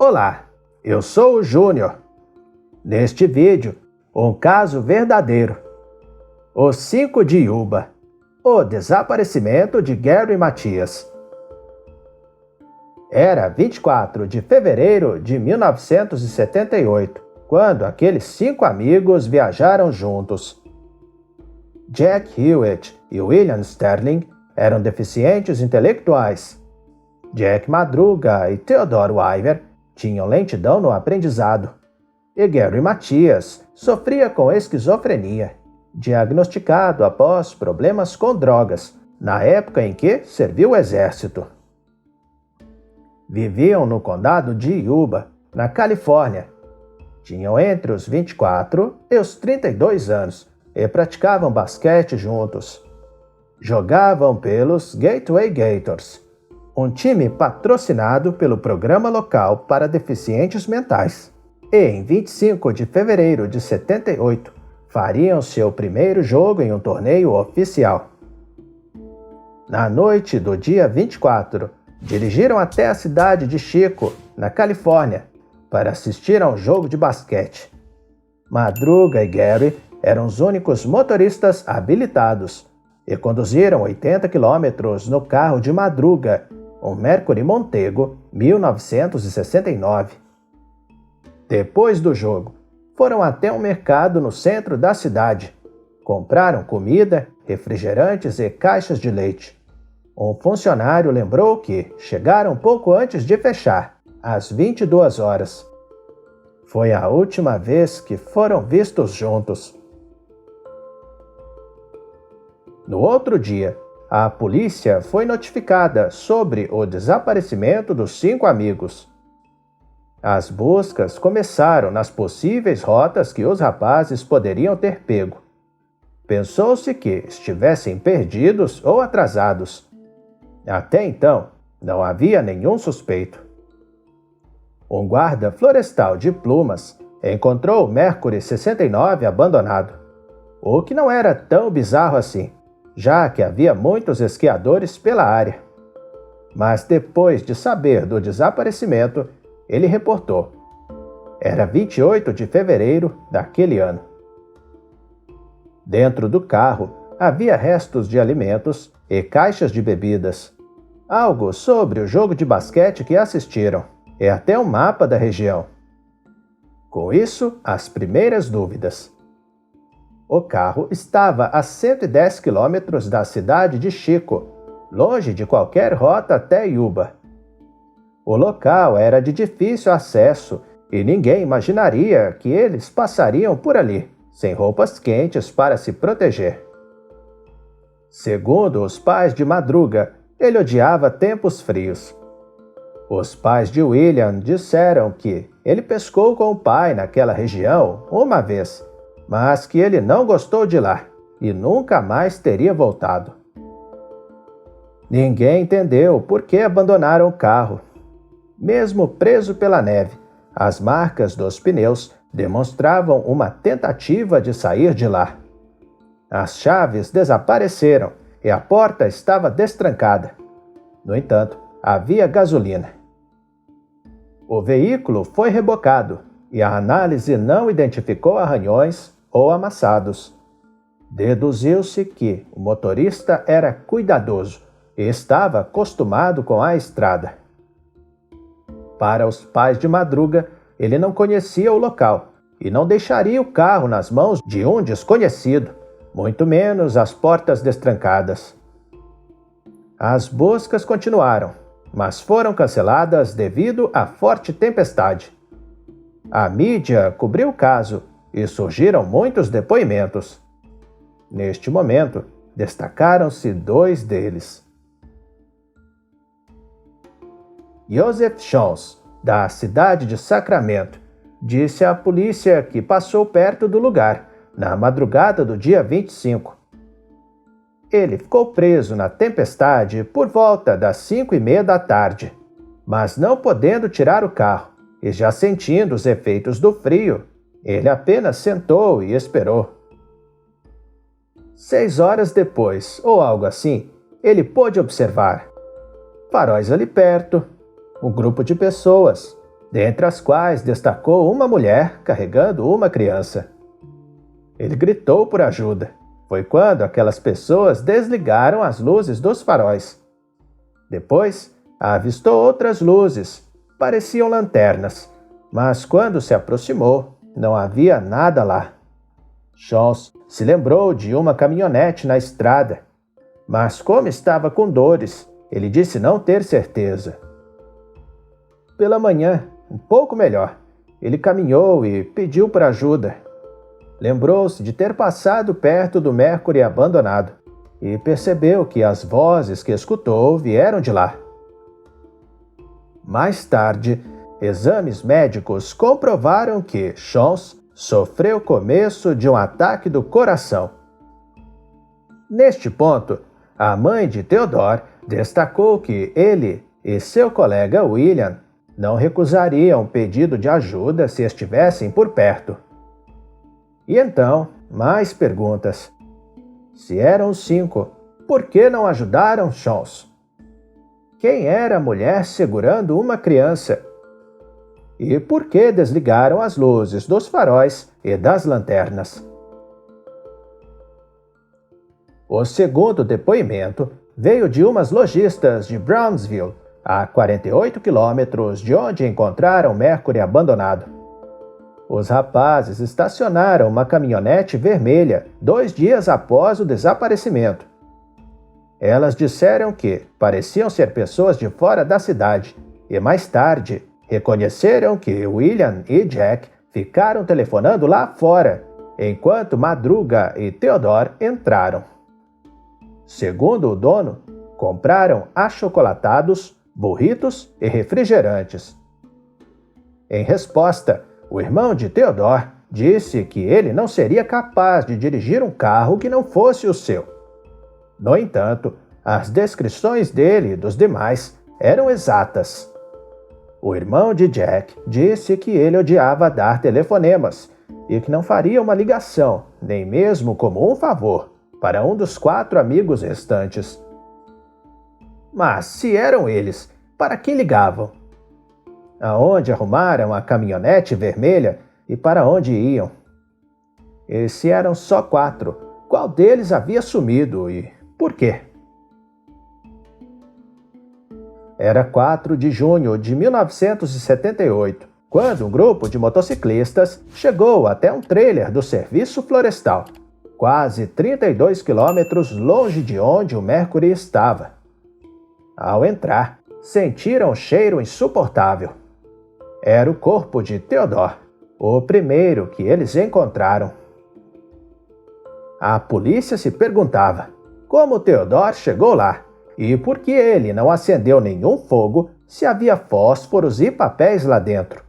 Olá, eu sou o Júnior. Neste vídeo, um caso verdadeiro. Os 5 de Yuba. O desaparecimento de Gary Matias. Era 24 de fevereiro de 1978, quando aqueles 5 amigos viajaram juntos. Jack Hewitt e William Sterling eram deficientes intelectuais. Jack Madruga e Theodore Wyver tinham lentidão no aprendizado. E Gary Matias sofria com esquizofrenia, diagnosticado após problemas com drogas, na época em que serviu o exército. Viviam no condado de Yuba, na Califórnia. Tinham entre os 24 e os 32 anos e praticavam basquete juntos. Jogavam pelos Gateway Gators, um time patrocinado pelo Programa Local para Deficientes Mentais. E em 25 de fevereiro de 78, fariam seu primeiro jogo em um torneio oficial. Na noite do dia 24, dirigiram até a cidade de Chico, na Califórnia, para assistir a um jogo de basquete. Madruga e Gary eram os únicos motoristas habilitados e conduziram 80 quilômetros no carro de Madruga, um Mercury Montego 1969. Depois do jogo, foram até um mercado no centro da cidade. Compraram comida, refrigerantes e caixas de leite. Um funcionário lembrou que chegaram pouco antes de fechar, às 22 horas. Foi a última vez que foram vistos juntos. No outro dia, a polícia foi notificada sobre o desaparecimento dos 5 amigos. As buscas começaram nas possíveis rotas que os rapazes poderiam ter pego. Pensou-se que estivessem perdidos ou atrasados. Até então, não havia nenhum suspeito. Um guarda florestal de plumas encontrou o Mercury 69 abandonado, o que não era tão bizarro assim, já que havia muitos esquiadores pela área. Mas depois de saber do desaparecimento, ele reportou. Era 28 de fevereiro daquele ano. Dentro do carro havia restos de alimentos e caixas de bebidas. Algo sobre o jogo de basquete que assistiram e até um mapa da região. Com isso, as primeiras dúvidas. O carro estava a 110 quilômetros da cidade de Chico, longe de qualquer rota até Yuba. O local era de difícil acesso e ninguém imaginaria que eles passariam por ali, sem roupas quentes para se proteger. Segundo os pais de Madruga, ele odiava tempos frios. Os pais de William disseram que ele pescou com o pai naquela região uma vez, mas que ele não gostou de lá e nunca mais teria voltado. Ninguém entendeu por que abandonaram o carro. Mesmo preso pela neve, as marcas dos pneus demonstravam uma tentativa de sair de lá. As chaves desapareceram e a porta estava destrancada. No entanto, havia gasolina. O veículo foi rebocado e a análise não identificou arranhões ou amassados. Deduziu-se que o motorista era cuidadoso e estava acostumado com a estrada. Para os pais de Madruga, ele não conhecia o local e não deixaria o carro nas mãos de um desconhecido, muito menos as portas destrancadas. As buscas continuaram, mas foram canceladas devido à forte tempestade. A mídia cobriu o caso e surgiram muitos depoimentos. Neste momento, destacaram-se 2 deles. Joseph Jones, da cidade de Sacramento, disse à polícia que passou perto do lugar, na madrugada do dia 25. Ele ficou preso na tempestade por volta das 5:30 da tarde, mas não podendo tirar o carro e já sentindo os efeitos do frio, ele apenas sentou e esperou. 6 horas depois, ou algo assim, ele pôde observar faróis ali perto, um grupo de pessoas, dentre as quais destacou uma mulher carregando uma criança. Ele gritou por ajuda. Foi quando aquelas pessoas desligaram as luzes dos faróis. Depois, avistou outras luzes, pareciam lanternas, mas quando se aproximou, não havia nada lá. Chance se lembrou de uma caminhonete na estrada, mas como estava com dores, ele disse não ter certeza. Pela manhã, um pouco melhor, ele caminhou e pediu por ajuda. Lembrou-se de ter passado perto do Mercury abandonado e percebeu que as vozes que escutou vieram de lá. Mais tarde, exames médicos comprovaram que Chance sofreu o começo de um ataque do coração. Neste ponto, a mãe de Theodore destacou que ele e seu colega William não recusariam um pedido de ajuda se estivessem por perto. E então, mais perguntas. Se eram os 5, por que não ajudaram Chance? Quem era a mulher segurando uma criança? E por que desligaram as luzes dos faróis e das lanternas? O segundo depoimento veio de umas lojistas de Brownsville, a 48 quilômetros de onde encontraram Mercury abandonado. Os rapazes estacionaram uma caminhonete vermelha 2 dias após o desaparecimento. Elas disseram que pareciam ser pessoas de fora da cidade e mais tarde reconheceram que William e Jack ficaram telefonando lá fora, enquanto Madruga e Theodore entraram. Segundo o dono, compraram achocolatados, burritos e refrigerantes. Em resposta, o irmão de Theodore disse que ele não seria capaz de dirigir um carro que não fosse o seu. No entanto, as descrições dele e dos demais eram exatas. O irmão de Jack disse que ele odiava dar telefonemas e que não faria uma ligação, nem mesmo como um favor, para um dos 4 amigos restantes. Mas se eram eles, para quem ligavam? Aonde arrumaram a caminhonete vermelha e para onde iam? E se eram só 4, qual deles havia sumido e por quê? Era 4 de junho de 1978, quando um grupo de motociclistas chegou até um trailer do Serviço Florestal, quase 32 quilômetros longe de onde o Mercury estava. Ao entrar, sentiram um cheiro insuportável. Era o corpo de Theodore, o primeiro que eles encontraram. A polícia se perguntava como Theodore chegou lá e por que ele não acendeu nenhum fogo se havia fósforos e papéis lá dentro.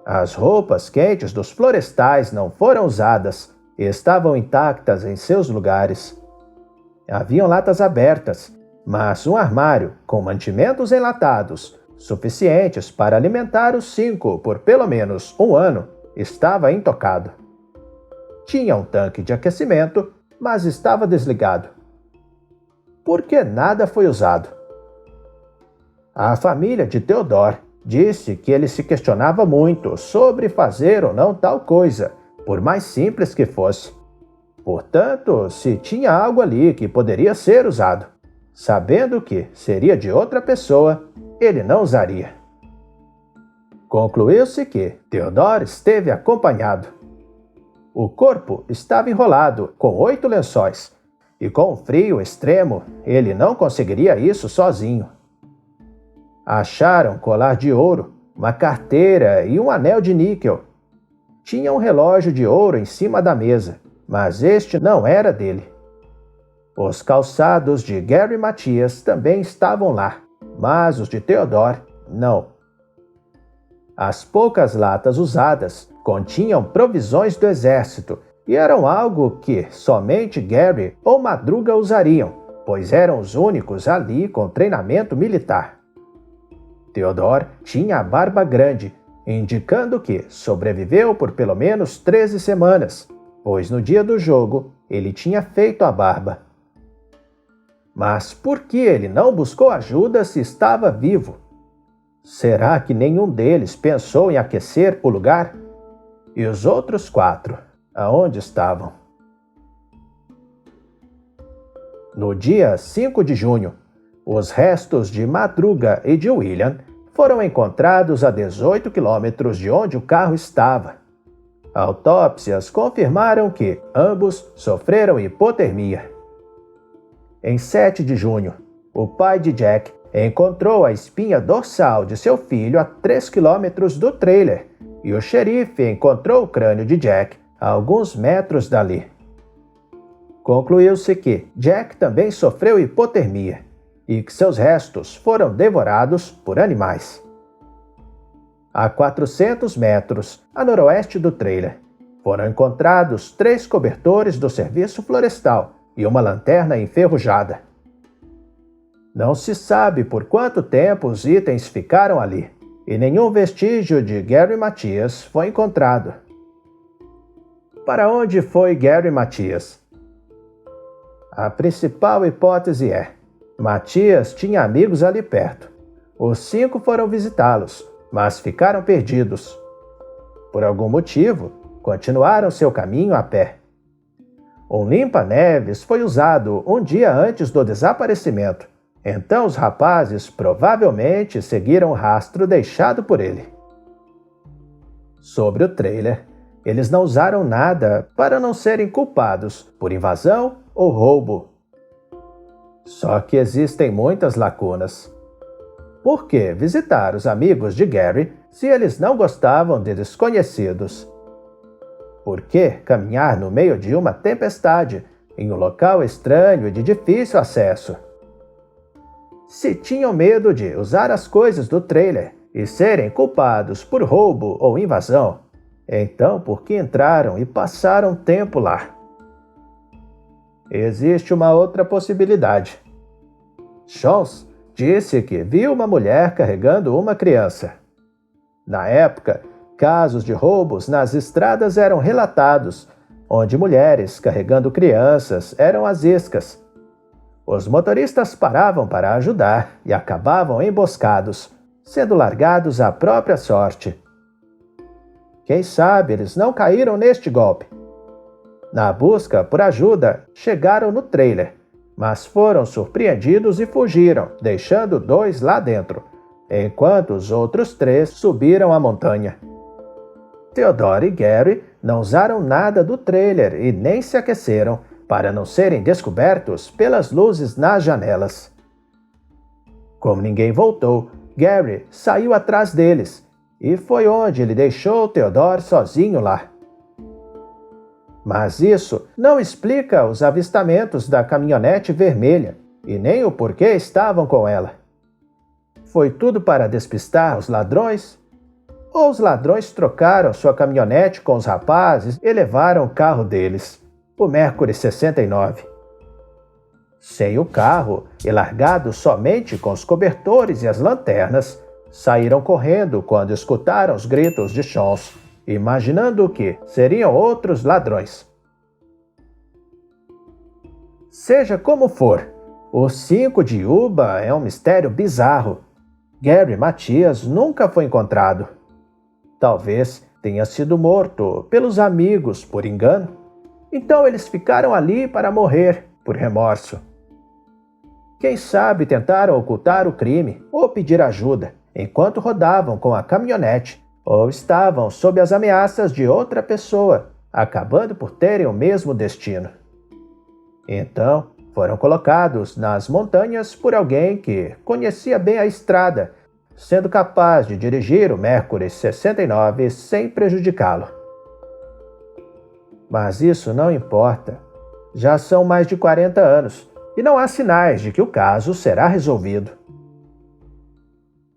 As roupas quentes dos florestais não foram usadas e estavam intactas em seus lugares. Haviam latas abertas, mas um armário com mantimentos enlatados suficientes para alimentar os 5 por pelo menos 1 ano, estava intocado. Tinha um tanque de aquecimento, mas estava desligado. Por que nada foi usado? A família de Theodore disse que ele se questionava muito sobre fazer ou não tal coisa, por mais simples que fosse. Portanto, se tinha algo ali que poderia ser usado, sabendo que seria de outra pessoa, ele não usaria. Concluiu-se que Theodore esteve acompanhado. O corpo estava enrolado com 8 lençóis, e com um frio extremo, ele não conseguiria isso sozinho. Acharam colar de ouro, uma carteira e um anel de níquel. Tinha um relógio de ouro em cima da mesa, mas este não era dele. Os calçados de Gary Matias também estavam lá, mas os de Theodore não. As poucas latas usadas continham provisões do exército e eram algo que somente Gary ou Madruga usariam, pois eram os únicos ali com treinamento militar. Theodore tinha a barba grande, indicando que sobreviveu por pelo menos 13 semanas, pois no dia do jogo ele tinha feito a barba. Mas por que ele não buscou ajuda se estava vivo? Será que nenhum deles pensou em aquecer o lugar? E os outros 4, aonde estavam? No dia 5 de junho, os restos de Madruga e de William foram encontrados a 18 quilômetros de onde o carro estava. Autópsias confirmaram que ambos sofreram hipotermia. Em 7 de junho, o pai de Jack encontrou a espinha dorsal de seu filho a 3 quilômetros do trailer e o xerife encontrou o crânio de Jack a alguns metros dali. Concluiu-se que Jack também sofreu hipotermia e que seus restos foram devorados por animais. A 400 metros a noroeste do trailer, foram encontrados 3 cobertores do serviço florestal e uma lanterna enferrujada. Não se sabe por quanto tempo os itens ficaram ali, e nenhum vestígio de Gary Matias foi encontrado. Para onde foi Gary Matias? A principal hipótese é: Matias tinha amigos ali perto. Os 5 foram visitá-los, mas ficaram perdidos. Por algum motivo, continuaram seu caminho a pé. Um limpa-neves foi usado um dia antes do desaparecimento, então os rapazes provavelmente seguiram o rastro deixado por ele. Sobre o trailer, eles não usaram nada para não serem culpados por invasão ou roubo. Só que existem muitas lacunas. Por que visitar os amigos de Gary se eles não gostavam de desconhecidos? Por que caminhar no meio de uma tempestade, em um local estranho e de difícil acesso? Se tinham medo de usar as coisas do trailer e serem culpados por roubo ou invasão, então por que entraram e passaram tempo lá? Existe uma outra possibilidade. Shons disse que viu uma mulher carregando uma criança. Na época, casos de roubos nas estradas eram relatados, onde mulheres carregando crianças eram as iscas. Os motoristas paravam para ajudar e acabavam emboscados, sendo largados à própria sorte. Quem sabe eles não caíram neste golpe. Na busca por ajuda, chegaram no trailer, mas foram surpreendidos e fugiram, deixando 2 lá dentro, enquanto os outros 3 subiram a montanha. Theodore e Gary não usaram nada do trailer e nem se aqueceram para não serem descobertos pelas luzes nas janelas. Como ninguém voltou, Gary saiu atrás deles e foi onde ele deixou Theodore sozinho lá. Mas isso não explica os avistamentos da caminhonete vermelha e nem o porquê estavam com ela. Foi tudo para despistar os ladrões? Ou os ladrões trocaram sua caminhonete com os rapazes e levaram o carro deles, o Mercury 69? Sem o carro e largado somente com os cobertores e as lanternas, saíram correndo quando escutaram os gritos de Shons, imaginando que seriam outros ladrões. Seja como for, o 5 de Yuba é um mistério bizarro. Gary Matias nunca foi encontrado. Talvez tenha sido morto pelos amigos por engano. Então eles ficaram ali para morrer por remorso. Quem sabe tentaram ocultar o crime ou pedir ajuda enquanto rodavam com a caminhonete, ou estavam sob as ameaças de outra pessoa, acabando por terem o mesmo destino. Então, foram colocados nas montanhas por alguém que conhecia bem a estrada, sendo capaz de dirigir o Mercury 69 sem prejudicá-lo. Mas isso não importa. Já são mais de 40 anos e não há sinais de que o caso será resolvido.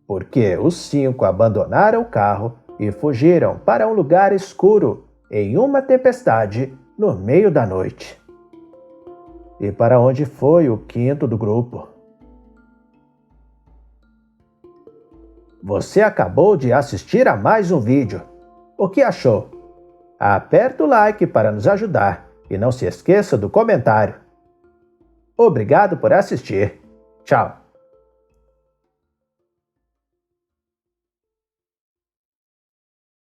Porque os 5 abandonaram o carro e fugiram para um lugar escuro em uma tempestade no meio da noite. E para onde foi o 5º do grupo? Você acabou de assistir a mais um vídeo. O que achou? Aperta o like para nos ajudar e não se esqueça do comentário. Obrigado por assistir. Tchau!